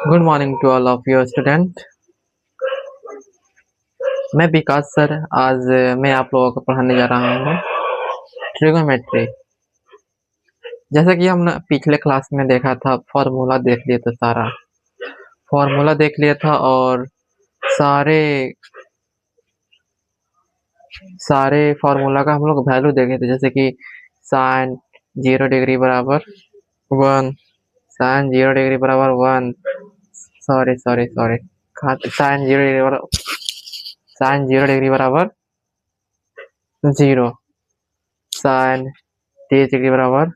Good morning to all of your student. मैं Vikas sir. आज मैं आप लोगों को पढ़ाने जा रहा हूँ ट्रिगोनोमेट्री। जैसा कि हमने पिछले क्लास में देखा था, फॉर्मूला देख लिए तो सारा फॉर्मूला देख लिया था और सारे सारे फार्मूला का हम लोग वैल्यू देखे थे। जैसे कि साइन 0 डिग्री बराबर 1, साइन 0 डिग्री बराबर 1, sorry sorry sorry sine 0 degree बराबर साइन 0 डिग्री बराबर 0, साइन 30 डिग्री बराबर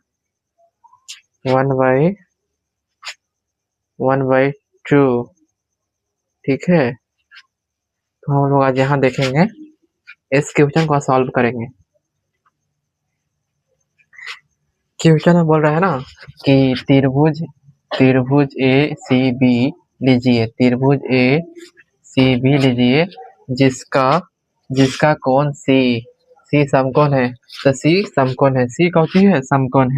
1/2। ठीक है, तो हम लोग आज यहाँ देखेंगे, इस क्वेश्चन को सॉल्व करेंगे। क्वेश्चन में बोल रहा है ना कि त्रिभुज ए सी बी लीजिए, त्रिभुज ए सी बी लीजिए जिसका कोण सी समकोण है। तो सी समकोण है, सी कौन सी है? समकोण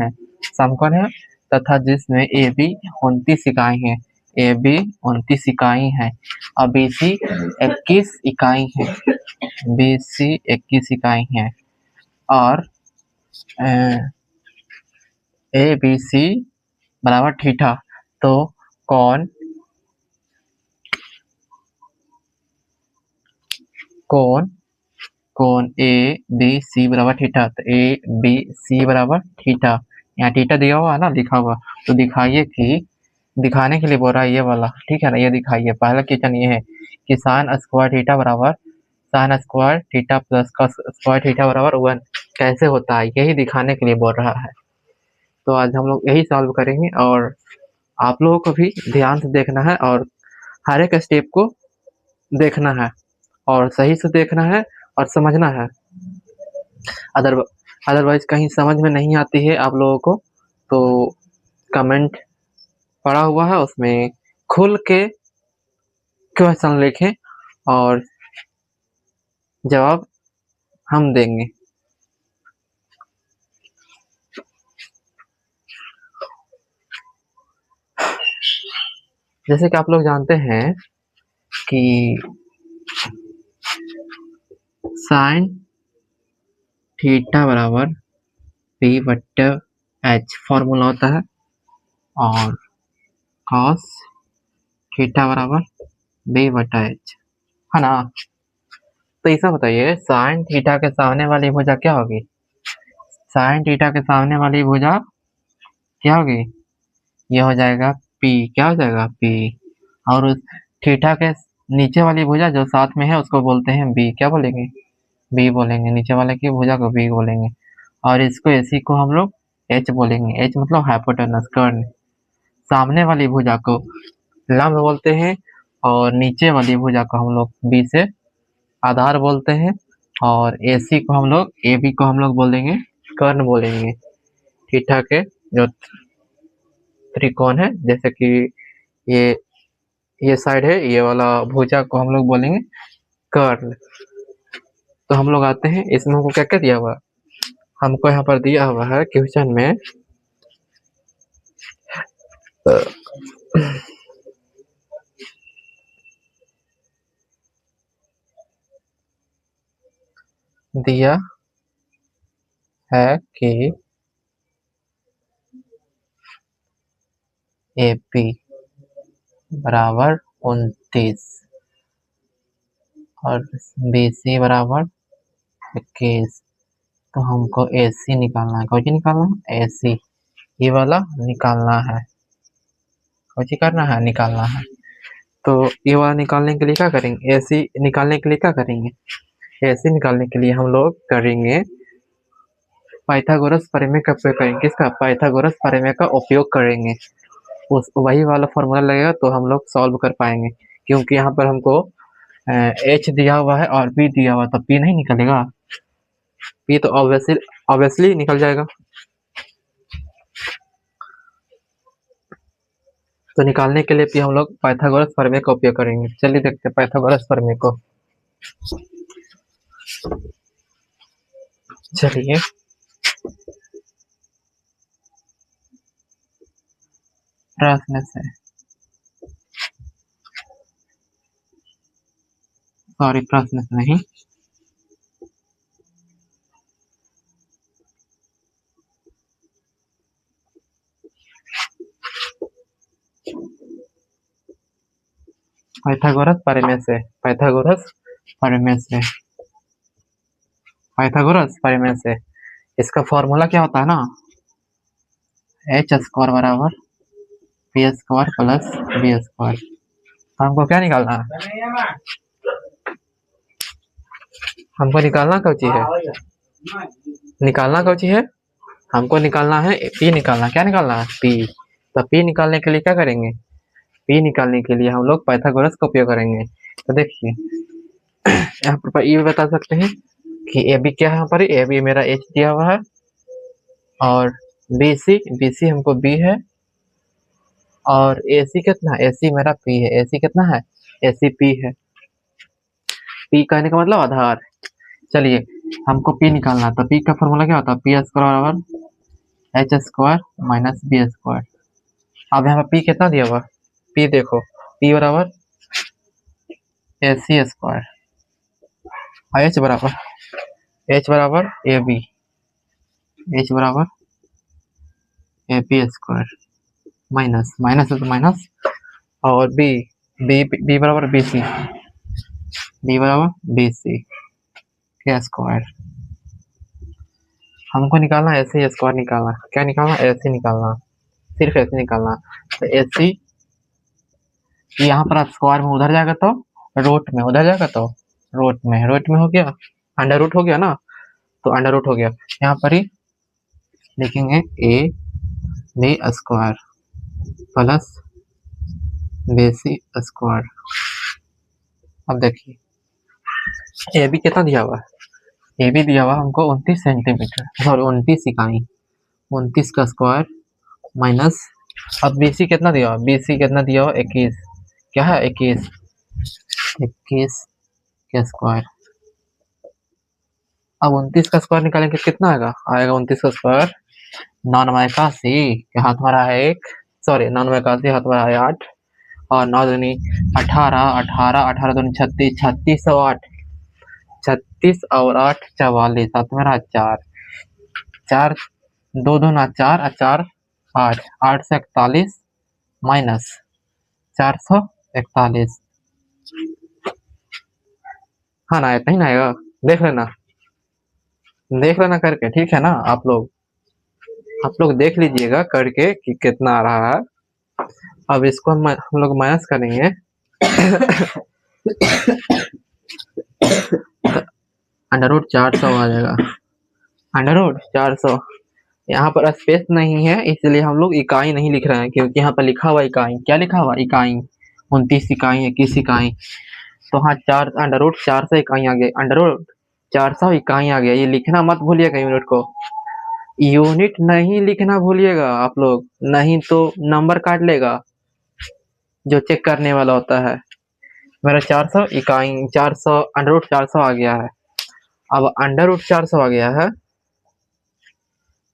है तथा जिसमें ए बी 29 इकाई है, ए बी 29 इकाई है और बी सी 21 इकाई है, बी सी 21 इकाई है और ए बी सी बराबर थीटा। तो कोण ए बी सी बराबर थीटा। तो ए बी सी बराबर थीटा, यहाँ थीटा दिया हुआ है ना, लिखा हुआ। तो दिखाइए कि, दिखाने के लिए बोल रहा है ये वाला, ठीक है ना। ये दिखाइए, पहला क्वेश्चन ये है कि साइन स्क्वायर थीटा बराबर sine square theta plus cos square theta बराबर 1 कैसे होता है, यही दिखाने के लिए बोल रहा है। तो आज हम लोग यही सॉल्व करेंगे और आप लोगों को भी ध्यान से देखना है और हर एक स्टेप को देखना है और सही से देखना है और समझना है। अदरवाइज कहीं समझ में नहीं आती है आप लोगों को तो कमेंट पड़ा हुआ है, उसमें खुल के क्वेश्चन लिखें और जवाब हम देंगे। जैसे कि आप लोग जानते हैं कि साइन थीटा बराबर पी बट्टा एच फॉर्मूला होता है और कॉस थीटा बराबर बी बटा एच, है ना। तो ऐसा बताइए, साइन थीटा के सामने वाली भुजा क्या होगी? साइन थीटा के सामने वाली भुजा क्या होगी? ये हो जाएगा पी। क्या हो जाएगा? पी। और उस थीटा के नीचे वाली भुजा जो साथ में है उसको बोलते हैं बी। क्या बोलेंगे? बी बोलेंगे। नीचे वाले की भुजा को बी बोलेंगे और इसको एसी को हम लोग एच बोलेंगे। एच मतलब हाइपोटेनस, कर्ण। सामने वाली भुजा को लंब बोलते हैं और नीचे वाली भुजा को हम लोग बी से आधार बोलते हैं और एसी को हम लोग ए बी को हम लोग बोलेंगे कर्ण बोलेंगे। थीटा के जो त्रिकोण है, जैसे कि ये साइड है, ये वाला भुजा को हम लोग बोलेंगे कर्ण। तो हम लोग आते हैं, इसमें हमको क्या क्या दिया हुआ है? हमको यहाँ पर दिया हुआ है क्वेश्चन में दिया है कि ए पी बराबर 29 और बी सी बराबर 21। तो हमको ए सी निकालना है। कौन सी निकालना है? ए सी, ये वाला निकालना है। कौन सी करना है? निकालना है। तो ये वाला निकालने के लिए क्या करेंगे? ए सी निकालने के लिए क्या करेंगे? ए सी निकालने के लिए हम लोग करेंगे पाइथागोरस प्रमेय का उपयोग करेंगे। किसका? पाइथागोरस प्रमेय का उपयोग करेंगे। उस वही वाला फॉर्मूला लगेगा तो हम लोग सॉल्व कर पाएंगे, क्योंकि यहाँ पर हमको एच दिया हुआ है और पी दिया हुआ, तो पी नहीं निकलेगा। पी तो ऑब्वियसली निकल जाएगा। तो निकालने के लिए भी हम लोग पाइथागोरस प्रमेय का उपयोग करेंगे। चलिए देखते हैं पाइथागोरस प्रमेय को। चलिए प्रश्न से सॉरी प्रश्न से नहीं, पाइथागोरस परिमेय से, पाइथागोरस परिमेय से, पाइथागोरस परिमेय से। इसका फॉर्मूला क्या होता है ना, एच स्क्वायर बराबर P square plus B square. हमको क्या निकालना है, हमको निकालना कौन चीज है, निकालना कौन चीज है, हमको निकालना है पी, निकालना क्या निकालना है, पी। तो पी निकालने के लिए क्या करेंगे, पी निकालने के लिए हम लोग पाइथागोरस का उपयोग करेंगे। तो देखिए यहाँ पर ये बता सकते हैं कि ए बी क्या है, यहाँ पर ए बी मेरा एच दिया हुआ है, और बी सी हमको बी है, और ए सी कितना, ए सी मेरा पी है, ए सी कितना है, ए सी पी है। पी कहने का मतलब आधार। चलिए हमको पी निकालना, तो पी का फॉर्मूला क्या होता है, पी स्क्वायर बराबर H square minus B square. अब यहाँ पर पी कितना दिया हुआ, पी देखो, पी बराबर ए सी स्क्वायर, एच बराबर ए बी, एच बराबर A B square minus, minus है तो माइनस, और बी बी बी बराबर बी सी, बी बराबर बी सी के स्क्वायर। हमको निकालना ऐसे स्क्वायर निकालना, क्या निकालना, ऐसे निकालना, सिर्फ ऐसे निकालना। तो ऐसे यहाँ पर स्क्वायर में उधर जाएगा तो रूट में, उधर जाएगा तो रूट में हो गया, अंडर रूट हो गया ना, तो अंडर रूट हो गया। यहाँ पर ही लिखेंगे A B square plus B C square. अब देखिए ए बी कितना दिया हुआ है, ए बी दिया हुआ हमको 29 सेंटीमीटर, सॉरी 29 इकाई, 29 का स्क्वायर माइनस, अब बी सी कितना दिया हुआ, बी सी कितना दिया हुआ 21, क्या है 21, 21 का स्क्वायर। अब 29 का स्क्वायर निकालेंगे कितना आएगा, आएगा 29 का स्क्वायर 9 के हाथ में रहा है एक, सॉरी 9 हाथ में रहा है 8, और 9 दूनी 18, 18, 18 दूनी 36, 36 और 8, 36 और 8 44, हाथ में रहा 4, 4 2 दूना 4 और 4 8, 8 से 41 माइनस 441, हाँ ना, इतना ही ना आएगा, देख लेना करके, ठीक है ना, आप लोग देख लीजिएगा करके कि कितना आ रहा है। अब इसको हम लोग माइनस करेंगे अंडर रूट 400 आ जाएगा, अंडर रूट 400। यहाँ पर स्पेस नहीं है इसलिए हम लोग इकाई नहीं लिख रहे हैं, क्योंकि यहाँ पर लिखा हुआ इकाई, क्या लिखा हुआ इकाई, 29 इकाई, 21 इकाई, तो हाँ 4 अंडर रूट 400 इकाई आ गया, अंडर रूट 400 इकाई आ गया। ये लिखना मत भूलिएगा, यूनिट को, यूनिट नहीं लिखना भूलिएगा आप लोग, नहीं तो नंबर काट लेगा जो चेक करने वाला होता है। मेरा 400 इकाई, 400 अंडर रूट 400 आ गया है। अब अंडर रूट 400 आ गया है,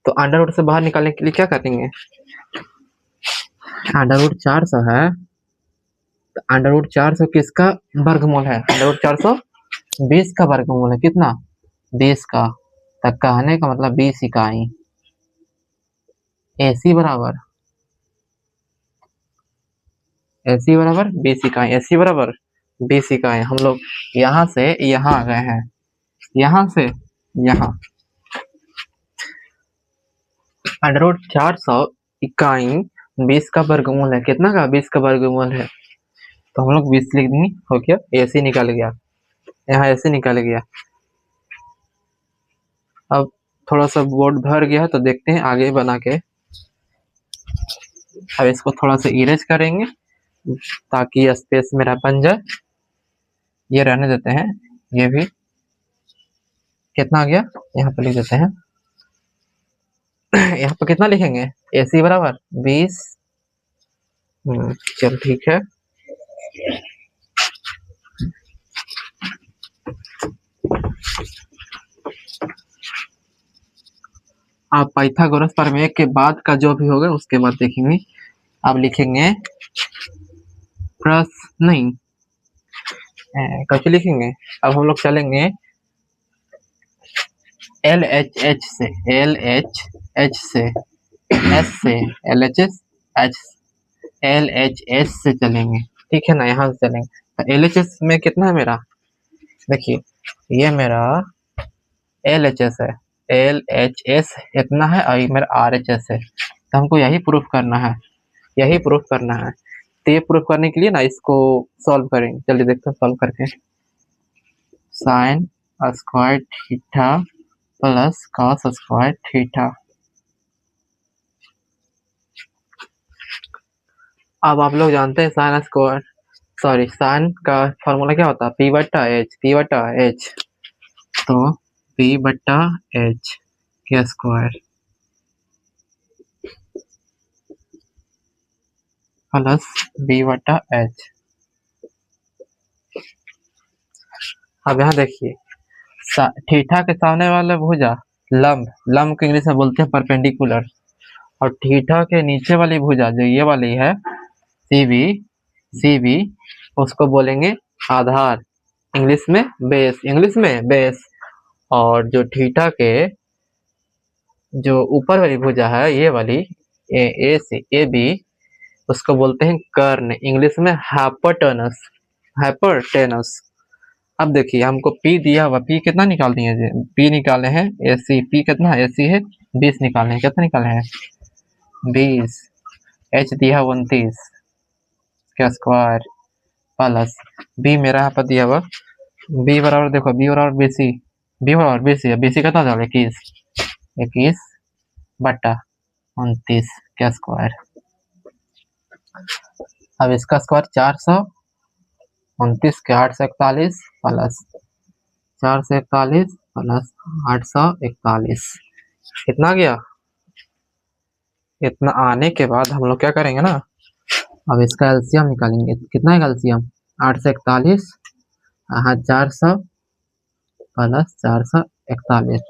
तो अंडर रूट से बाहर निकालने के लिए क्या करेंगे, अंडर रूट 400 है, तो अंडर रूट 400 किसका वर्गमूल है, अंडर रूट 400 20 का वर्गमूल है, कितना 20 का, तक कहने का मतलब 20 इकाई। एसी बराबर 20 इकाई, एसी बराबर 20 इकाई। हम लोग यहाँ से यहाँ आ गए हैं, यहाँ से यहाँ, अंडर रूट 400 इकाई 20 का वर्गमूल है, कितना का 20 का वर्गमूल है, तो हम लोग 20 लिख देंगे, हो गया, एसी निकाल गया, यहाँ एसी निकाल गया। अब थोड़ा सा बोर्ड भर गया तो देखते हैं आगे बना के, अब इसको थोड़ा सा इरेज करेंगे ताकि स्पेस मेरा बन जाए, ये रहने देते हैं, ये भी कितना आ गया, यहाँ पर लिख देते हैं यहाँ पर कितना लिखेंगे, एसी बराबर 20, चल ठीक है। आप पाइथागोरस प्रमेय के बाद का जो भी होगा उसके बाद देखेंगे। आप लिखेंगे प्रश्न नहीं, कैसे लिखेंगे? अब हम लोग चलेंगे LHH से, LHH से, S से, LHS से चलेंगे, ठीक है ना, यहाँ से चलेंगे। तो LHS में कितना है मेरा, देखिए ये मेरा LHS है, LHS इतना है और ये मेरा RHS है। तो हमको यही प्रूफ करना है, यही प्रूफ करना है। तो ये प्रूफ करने के लिए ना इसको सॉल्व करेंगे, चलिए देखते हैं सॉल्व करके। Sine square theta plus cos square theta. अब आप लोग जानते हैं साइन का फॉर्मूला क्या होता है, P बटा H। तो P बटा H का स्क्वायर प्लस B बटा H। अब यहाँ देखिए थीटा के सामने वाला भुजा लंब के इंग्लिश में बोलते हैं परपेंडिकुलर, और थीटा के नीचे वाली भुजा जो ये वाली है CB उसको बोलेंगे आधार, इंग्लिश में बेस। और जो थीटा के जो ऊपर वाली भुजा है ये वाली ए से AB उसको बोलते हैं कर्ण, इंग्लिश में हाइपोटेनस। अब देखिए हमको P दिया हुआ, P कितना निकाल दिए, P निकाले हैं AC, P कितना AC है 20 निकाले हैं, कितना निकाले हैं 20, H दिया 29 का स्क्वायर प्लस B मेरा यहाँ पर दिया हुआ B बराबर, देखो B बराबर BC है, BC कितना था 21 बटा 29 का स्क्वायर। अब इसका स्क्वायर 429 के 841 प्लस 441 प्लस 841 कितना गया। इतना आने के बाद हम लोग क्या करेंगे ना, अब इसका एलसीएम निकालेंगे, कितना है एलसीएम 841 400 प्लस 441।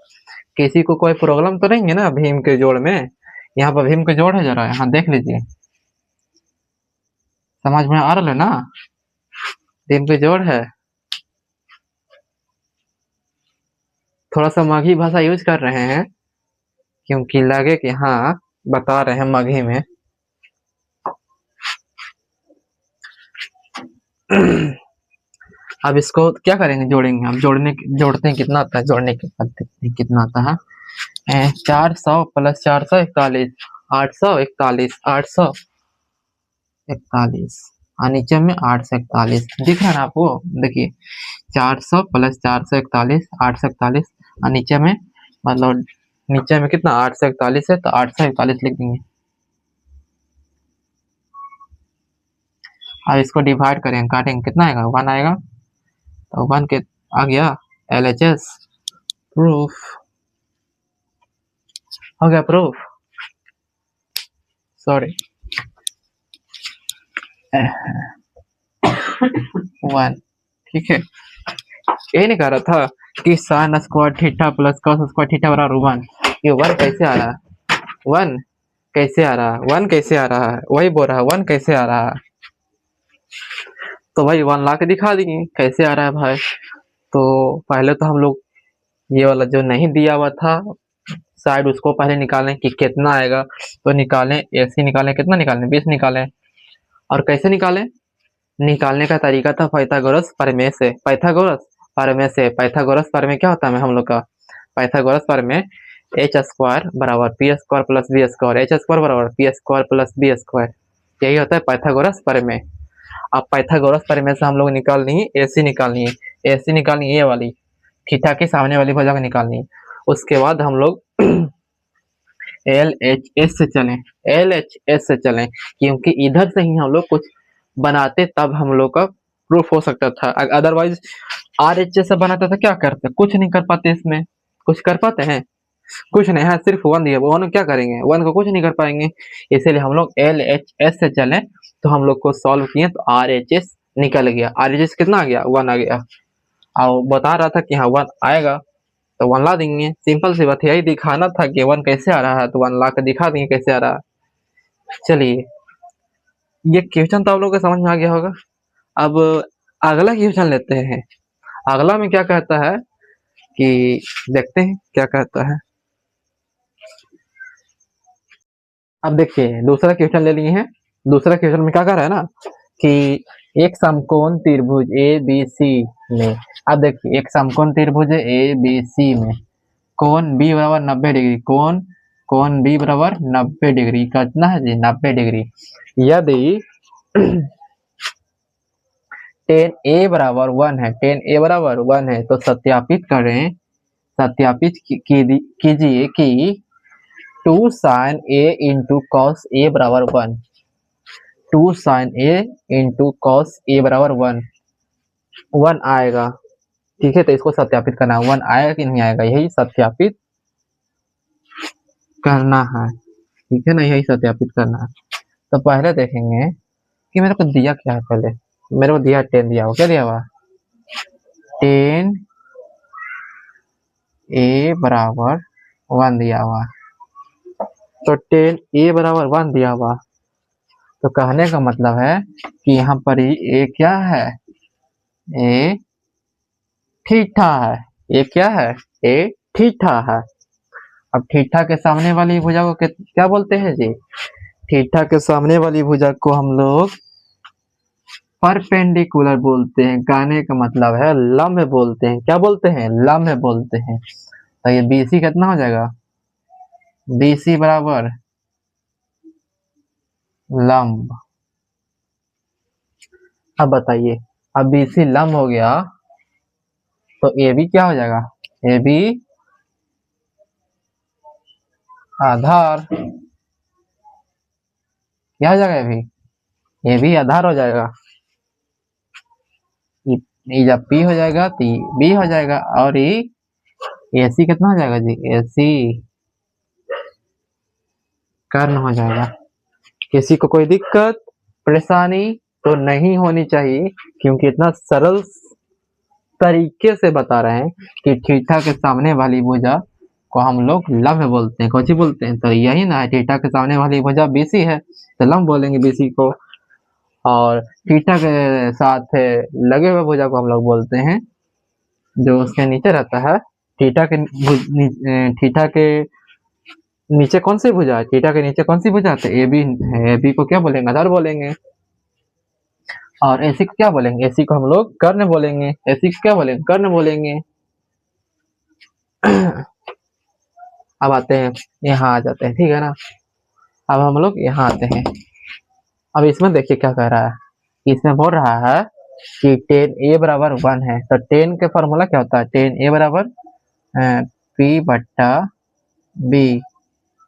किसी को कोई प्रॉब्लम तो नहीं है ना भीम के जोड़ में, यहाँ पर भीम के जोड़ है, जरा यहाँ देख लीजिए, समझ में आ रहा है ना, भीम के जोड़ है। थोड़ा सा मगही भाषा यूज कर रहे हैं क्योंकि लगे कि हाँ बता रहे हैं मगही में। अब इसको क्या करेंगे, जोड़ेंगे। अब जोड़ते हैं, कितना आता है जोड़ने के बाद कितना आता है 400 प्लस 441 841 और नीचे में 841 दिख रहा है ना आपको, देखिए 400 प्लस 441 841 और नीचे में मतलब नीचे में कितना 841 है, तो 841 लिख देंगे। अब इसको डिवाइड करेंगे, काटेंगे, कितना आएगा 1 आएगा, तो 1 के आ गया LHS प्रूफ हो गया, प्रूफ सॉरी 1, ठीक है। यही नहीं कह रहा था कि sine square theta plus cos square theta बराबर 1, ये 1 कैसे आ रहा है, 1 कैसे आ रहा है, वही बोल रहा है 1 कैसे आ रहा है, तो भाई 1 ला के दिखा देंगे कैसे आ रहा है भाई। तो पहले तो हम लोग ये वाला जो नहीं दिया हुआ था साइड उसको पहले निकालें कि कितना आएगा, तो निकालें AC निकालें, कितना निकालें 20 निकालें। और कैसे निकालें, निकालने का तरीका था पाइथागोरस प्रमेय से। पाइथागोरस प्रमेय क्या होता है हम लोग का, पाइथागोरस प्रमेय H स्क्वायर बराबर P square plus B square, H square बराबर P square plus B square, यही होता है पाइथागोरस प्रमेय। अब पाइथागोरस प्रमेय से हम लोग निकालनी है AC निकालनी है, ये वाली थीटा के सामने वाली भुजा निकालनी है। उसके बाद हम लोग LHS से चलें क्योंकि इधर से ही हम लोग कुछ बनाते तब हम लोग का प्रूफ हो सकता था, अदरवाइज RHS से बनाते था क्या करते, कुछ नहीं कर पाते, इसमें कुछ कर पाते हैं, कुछ नहीं है, सिर्फ 1 दिया, 1 क्या करेंगे, 1 को कुछ नहीं कर पाएंगे। इसीलिए हम लोग LHS से चले, तो हम लोग को सॉल्व किए तो RHS निकल गया, RHS कितना आ गया 1 आ गया, और बता रहा था कि हाँ 1 आएगा तो 1 ला देंगे, सिंपल सी बात, यही दिखाना था कि 1 कैसे आ रहा है, तो 1 ला कर दिखा देंगे कैसे आ रहा है। चलिए ये क्वेश्चन तो आप लोगों को समझ में आ गया होगा। अब अगला क्वेश्चन लेते हैं। अगला में क्या कहता है कि देखते हैं क्या कहता है। अब देखिए दूसरा क्वेश्चन ले लिए हैं। दूसरा क्वेश्चन में क्या कह रहा है ना कि एक समकोण त्रिभुज ए बी सी में, अब देखिए एक समकोण त्रिभुज है ए बी सी में कोण बी बराबर 90 डिग्री, कोण बी बराबर 90 डिग्री, कितना है जी 90 डिग्री। यदि टेन ए बराबर 1 है, टेन ए बराबर 1 है तो सत्यापित करें, सत्यापित कीजिए कि 2 sin a into cos A बराबर 1, 2 sin a into cos A बराबर 1 आएगा। ठीक है, तो इसको सत्यापित करना है, 1 आएगा कि नहीं आएगा, यही सत्यापित करना है। ठीक है ना, यही सत्यापित करना है। तो पहले देखेंगे कि मेरे को दिया क्या है। पहले मेरे को दिया 10 दिया हुआ, क्या दिया हुआ 10 ए बराबर 1 दिया हुआ, तो 10 ए बराबर 1 दिया हुआ, तो कहने का मतलब है कि यहाँ पर ए क्या है, ए थीटा है। ए क्या है, ए थीटा है। अब थीटा के सामने वाली भुजा को क्या बोलते हैं जी, थीटा के सामने वाली भुजा को हम लोग परपेंडिकुलर बोलते हैं। कहने का मतलब है लंब बोलते हैं। क्या बोलते हैं, लंब बोलते हैं। तो ये BC कितना हो जाएगा, BC बराबर लंब। अब बताइए, अब BC लंब हो गया तो AB क्या हो जाएगा, AB आधार। क्या हो जाएगा, AB आधार हो जाएगा। ये जब P हो जाएगा तो B हो जाएगा, और ये AC कितना हो जाएगा जी, AC कर्ण हो जाएगा। किसी को कोई दिक्कत परेशानी तो नहीं होनी चाहिए, क्योंकि इतना सरल तरीके से बता रहे हैं कि थीटा के सामने वाली भुजा को हम लोग लंब बोलते हैं। कौन सी बोलते हैं, तो यही ना है, थीटा के सामने वाली भुजा BC है तो लंब बोलेंगे BC को, और थीटा के साथ लगे हुए भुजा को हम लोग बोलते हैं जो उसके नीचे रहता है। थीटा के नीचे कौन सी भुजा है, थीटा के नीचे कौन सी भुजा है, AB है, AB को क्या बोलेंगे, आधार बोलेंगे। और AC को क्या बोलेंगे, AC को हम लोग कर्ण बोलेंगे, AC को क्या बोलेंगे, कर्ण बोलेंगे। अब आते हैं यहाँ आ जाते हैं, ठीक है ना। अब हम लोग यहाँ आते हैं। अब इसमें देखिए क्या कह रहा है, इसमें बोल रहा है कि 10 ए बराबर 1 है, तो 10 का फॉर्मूला क्या होता है, 10 ए बराबर P बट्टा B,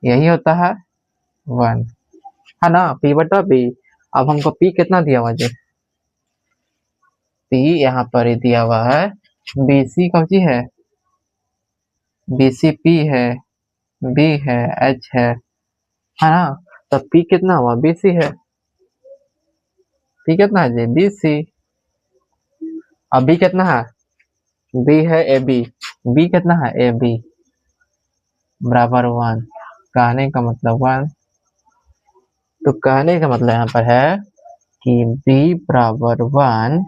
यही होता है 1, है ना, P बट्टा B। अब हमको P कितना दिया हुआ है, P यहाँ पर ही दिया हुआ है, BC कौन सी है, BC P है, B है, H है ना। तो P कितना हुआ, BC है, P कितना है जी, BC। अब B कितना है, B है AB, B कितना है AB बराबर 1, कहने का मतलब 1। तो कहने का मतलब यहाँ पर है कि B बराबर 1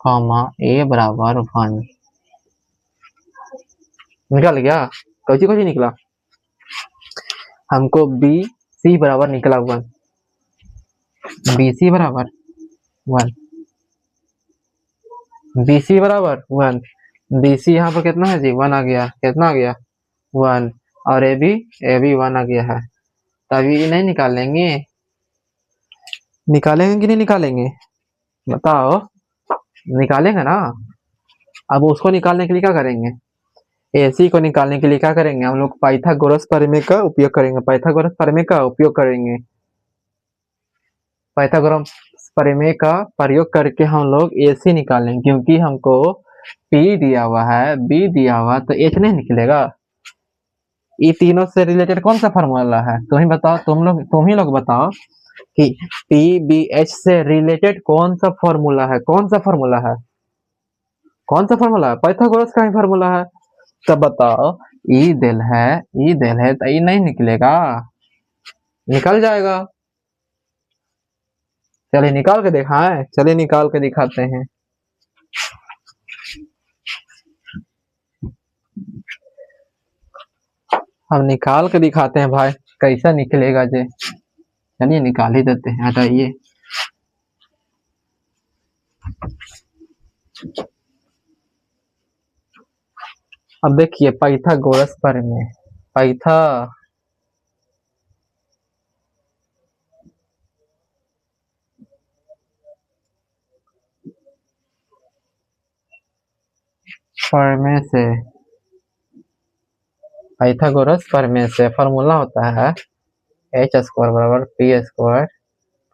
कॉमा A बराबर 1 निकल गया। कौची कौची निकला, हमको BC बराबर निकला 1, BC बराबर 1, BC बराबर 1, BC यहाँ पर कितना है जी, 1 आ गया, कितना आ गया 1, और AB 1 आ गया है। तभी नहीं निकालेंगे, निकालेंगे कि नहीं निकालेंगे, बताओ, निकालेंगे ना। अब उसको निकालने के लिए क्या करेंगे, AC को निकालने के लिए क्या करेंगे, हम लोग पाइथागोरस प्रमेय का उपयोग करेंगे, पाइथागोरस प्रमेय का उपयोग करेंगे। पाइथागोरस प्रमेय का प्रयोग करके हम लोग AC निकालेंगे, क्योंकि हमको P दिया हुआ है, B दिया हुआ, तो H नहीं निकलेगा। ये तीनों से रिलेटेड कौन सा फार्मूला है, तुम ही बताओ, तुम ही लोग बताओ कि PBH से रिलेटेड कौन सा फार्मूला है, कौन सा फार्मूला है, कौन सा फार्मूला है, पाइथागोरस का ही फार्मूला है। तब बताओ, ई देल है तो ई नहीं निकलेगा, निकल जाएगा। चलिए निकाल के दिखाएं, चलिए निकाल के दिखाते हैं। हम निकाल के दिखाते हैं भाई, कैसा निकलेगा जे। चलिए निकाल ही देते हैं, हटाइए। अब देखिए पाइथागोरस प्रमेय, पाइथा प्रमेय से, पाइथागोरस प्रमेय से फॉर्मूला होता है एच स्क्वायर बराबर P square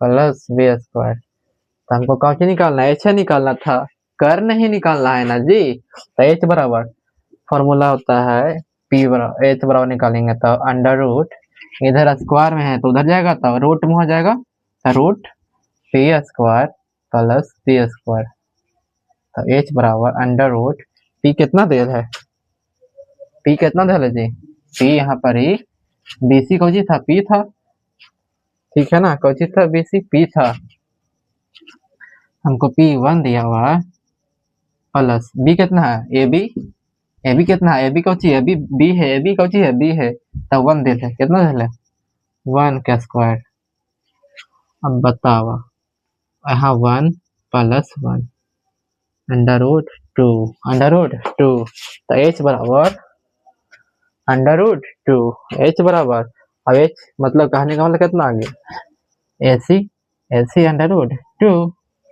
plus B square. तो हमको कौन सी निकालना है, एच निकालना था, कर नहीं निकालना है ना जी। तो एच बराबर फॉर्मूला होता है पी बराबर, एच बराबर निकालेंगे तो अंडर रूट, इधर स्क्वायर में है तो उधर जाएगा तो रूट में हो जाएगा, तो root P square plus B square. तो एच बराबर अंडर रूट पी कितना देर है, पी कितना देर है जी, पी यहाँ पर ही बीसी कौन था, पी था, ठीक है ना, कौन था बीसी, पी था। हमको पी 1 दिया हुआ है प्लस बी कितना है, ए बी कितना है, ए बी कौन है, बी बी है, ए बी कौन है, बी है, तो 1 देते हैं, कितना देते हैं 1 का स्क्वायर। अब बताओ यहाँ 1 plus 1 under root 2, under root 2, तो एच बराबर अंडर रूट 2, एच बराबर, अब एच मतलब कहने का मतलब कितना आ गया, AC, AC under root 2,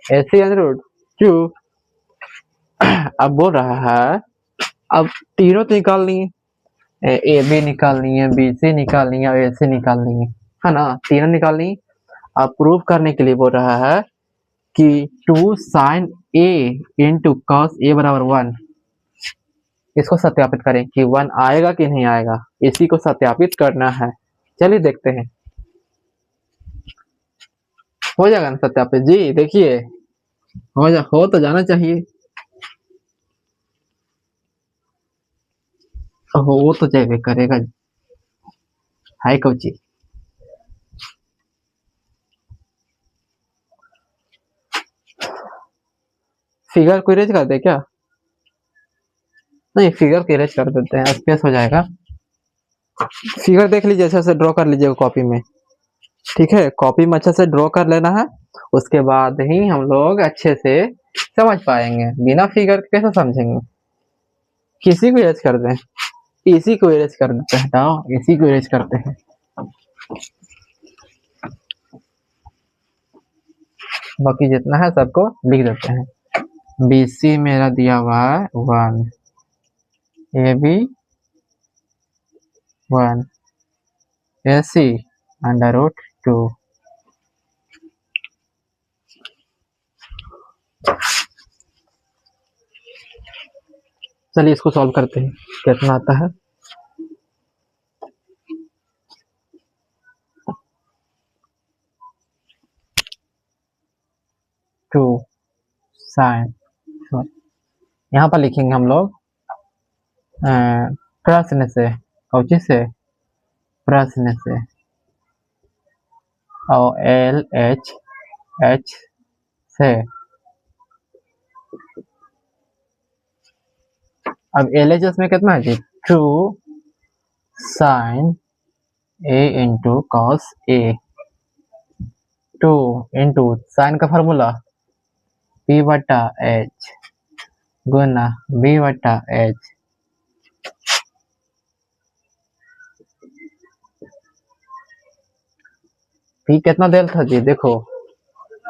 AC under root 2। अब बोल रहा है अब तीनों तो निकालनी है, ए बी निकालनी है, बी सी निकालनी है और ए सी निकालनी है ना, तीनों निकालनी। अब प्रूव करने के लिए बोल रहा है कि 2 sign A into cos A बराबर 1, इसको सत्यापित करें कि 1 आएगा कि नहीं आएगा, इसी को सत्यापित करना है। चलिए देखते हैं, हो जाएगा ना सत्यापित जी, देखिए हो तो जाना चाहिए, हो तो जाए करेगा, है कोची। फिगर को इरेज कर दे क्या, नहीं फिगर को इरेज कर देते हैं, स्पेस हो जाएगा। फिगर देख लीजिए, अच्छे से ड्रॉ कर लीजिएगा कॉपी में, ठीक है, कॉपी में अच्छे से ड्रॉ कर लेना है, उसके बाद ही हम लोग अच्छे से समझ पाएंगे, बिना फिगर के कैसे समझेंगे। किसी को इरेज कर दें, इसी को इरेज कर देते हैं, हटाओ इसी को इरेज करते हैं, बाकी जितना है सबको लिख देते हैं। BC मेरा दिया हुआ है 1, AB 1, AC अंडर रूट 2। चलिए इसको सॉल्व करते हैं, कितना आता है, टू साइन, यहाँ पर लिखेंगे हम लोग प्रश्न से, कौची से, प्रश्न से, और LHH से। अब LHS में कितना है जी, 2 sine A into cos A, 2 इंटू साइन का फार्मूला P बटा H गुना B बटा H, P कितना देल था जी, देखो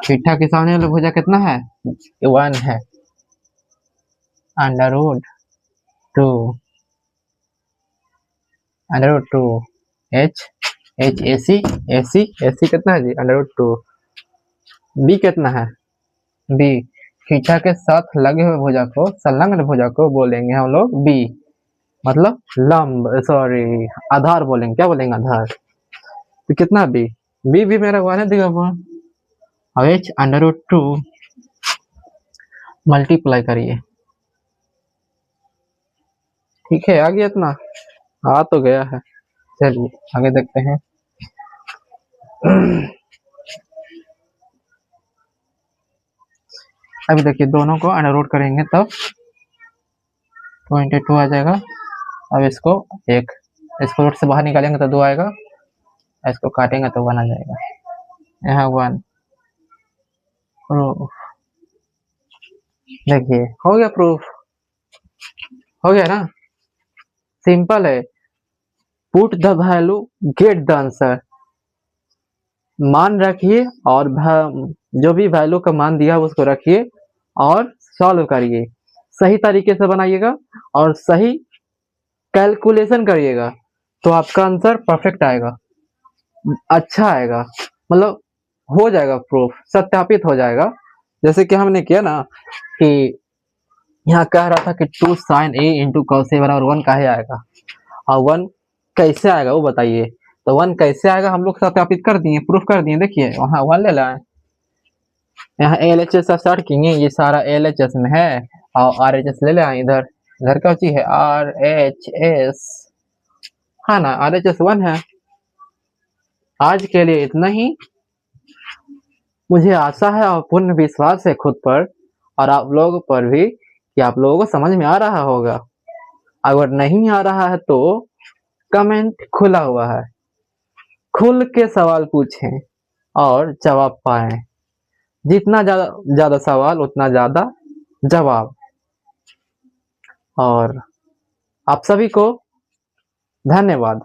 थीटा के सामने वाला भुजा कितना है, 1 है, under root 2, under root 2 H, H AC कितना है जी, अंडर रूट 2, B कितना है, B थीटा के साथ लगे हुए भुजा को, संलग्न भुजा को बोलेंगे हम लोग B, मतलब लंब, सॉरी आधार बोलेंगे, क्या बोलेंगे आधार। तो कितना B भी मेरा 1 है दिया हुआ, और H अंडर रूट 2 मल्टीप्लाई करिए, ठीक है, आ गया इतना, आ तो गया है। चलिए आगे देखते हैं। अभी देखिए दोनों को अंडर रूट करेंगे तब 22 आ जाएगा। अब इसको रूट से बाहर निकालेंगे तो 2 आएगा, इसको काटेंगे तो 1 आ जाएगा। यहाँ 1 प्रूफ। देखिए हो गया प्रूफ, हो गया ना, सिंपल है। Put the value get the answer, मान रखिए और जो भी वैल्यू का मान दिया उसको रखिए और सॉल्व करिए, सही तरीके से बनाइएगा और सही कैलकुलेशन करिएगा तो आपका आंसर परफेक्ट आएगा, अच्छा आएगा, मतलब हो जाएगा प्रूफ, सत्यापित हो जाएगा। जैसे कि हमने किया ना कि यहाँ कह रहा था कि 2 sin a into cos a बराबर 1 काहे आएगा और 1 कैसे आएगा वो बताइए। तो 1 कैसे आएगा हम लोग सत्यापित कर दिए, प्रूफ कर दिए। देखिए वहाँ 1 ले लाए, यहाँ LHS स्टार्ट किए, ये सारा LHS में है और RHS ले आए इधर, इधर क्या चीज है RHS, हाँ ना RHS 1 है। आज के लिए इतना ही। मुझे आशा है और पूर्ण विश्वास है खुद पर और आप लोगों पर भी कि आप लोगों को समझ में आ रहा होगा। अगर नहीं आ रहा है तो कमेंट खुला हुआ है, खुल के सवाल पूछें और जवाब पाएं। जितना ज्यादा सवाल उतना ज्यादा जवाब। और आप सभी को धन्यवाद।